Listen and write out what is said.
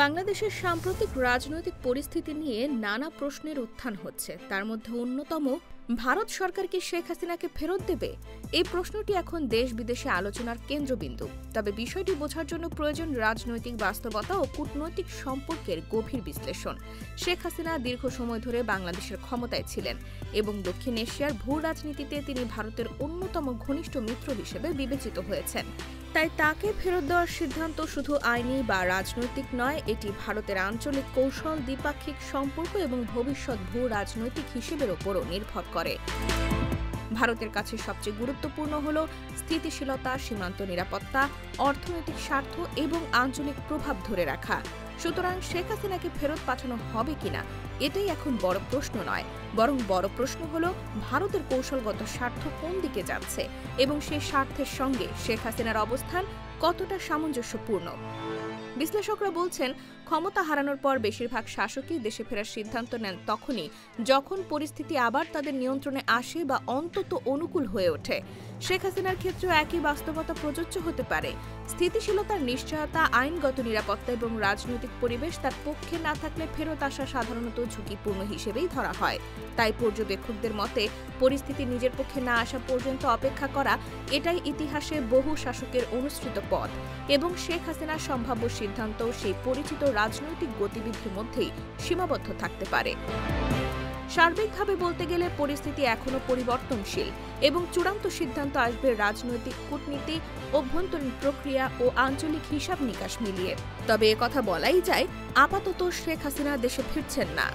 বাংলাদেশের সাম্প্রতিক রাজনৈতিক পরিস্থিতি নিয়ে নানা প্রশ্নের উত্থান হচ্ছে। তার মধ্যে অন্যতম, ভারত সরকার কি শেখ হাসিনাকে ফেরত দেবে? এই প্রশ্নটি এখন দেশ বিদেশে আলোচনার কেন্দ্রবিন্দু। তবে বিষয়টি বোঝার জন্য প্রয়োজন রাজনৈতিক বাস্তবতা ও কূটনৈতিক সম্পর্কের গভীর বিশ্লেষণ। শেখ হাসিনা দীর্ঘ সময় ধরে বাংলাদেশের ক্ষমতায় ছিলেন এবং দক্ষিণ এশিয়ার ভূ রাজনীতিতে তিনি ভারতের অন্যতম ঘনিষ্ঠ মিত্র হিসেবে বিবেচিত হয়েছেন। তাই তাকে ফেরত দেওয়ার সিদ্ধান্ত শুধু আইনি বা রাজনৈতিক নয়, এটি ভারতের আঞ্চলিক কৌশল, দ্বিপাক্ষিক সম্পর্ক এবং ভবিষ্যৎ ভূ রাজনৈতিক হিসেবের ওপরও নির্ভর করে। ভারতের কাছে সবচেয়ে গুরুত্বপূর্ণ হল স্থিতিশীলতা, সীমান্ত নিরাপত্তা, অর্থনৈতিক স্বার্থ এবং আঞ্চলিক প্রভাব ধরে রাখা। সুতরাং শেখ হাসিনাকে ফেরত পাঠানো হবে কিনা এটাই এখন বড় প্রশ্ন নয়, বরং বড় প্রশ্ন হল ভারতের কৌশলগত স্বার্থ কোন দিকে যাচ্ছে এবং সেই স্বার্থের সঙ্গে শেখ হাসিনার অবস্থান কতটা সামঞ্জস্যপূর্ণ। বিশ্লেষকরা বলছেন, ক্ষমতা হারানোর পর বেশিরভাগ শাসকই দেশে ফেরার সিদ্ধান্ত নেন তখনই যখন পরিস্থিতি আবার তাদের নিয়ন্ত্রণে আসে বা অন্তত অনুকূল হয়ে ওঠে। শেখ হাসিনার ক্ষেত্রেও একই বাস্তবতা প্রযোজ্য হতে পারে। স্থিতিশীলতার নিশ্চয়তা, আইনগত নিরাপত্তা এবং রাজনৈতিক পরিবেশ তার পক্ষে না থাকলে ফেরত আসা সাধারণত ঝুঁকিপূর্ণ হিসেবেই ধরা হয়। তাই পর্যবেক্ষকদের মতে, পরিস্থিতি নিজের পক্ষে না আসা পর্যন্ত অপেক্ষা করা এটাই ইতিহাসে বহু শাসকের অনুসৃত পথ এবং শেখ হাসিনার সম্ভাব্য সিদ্ধান্ত সেই পরিচিত রাজনৈতিক গতিবিধির মধ্যেই সীমাবদ্ধ থাকতে পারে। সার্বিকভাবে বলতে গেলে পরিস্থিতি এখনো পরিবর্তনশীল এবং চূড়ান্ত সিদ্ধান্ত আসবে রাজনৈতিক কূটনীতি, অভ্যন্তরীণ প্রক্রিয়া ও আঞ্চলিক হিসাব নিকাশ মিলিয়ে। তবে একথা বলাই যায়, আপাতত শেখ হাসিনা দেশে ফিরছেন না।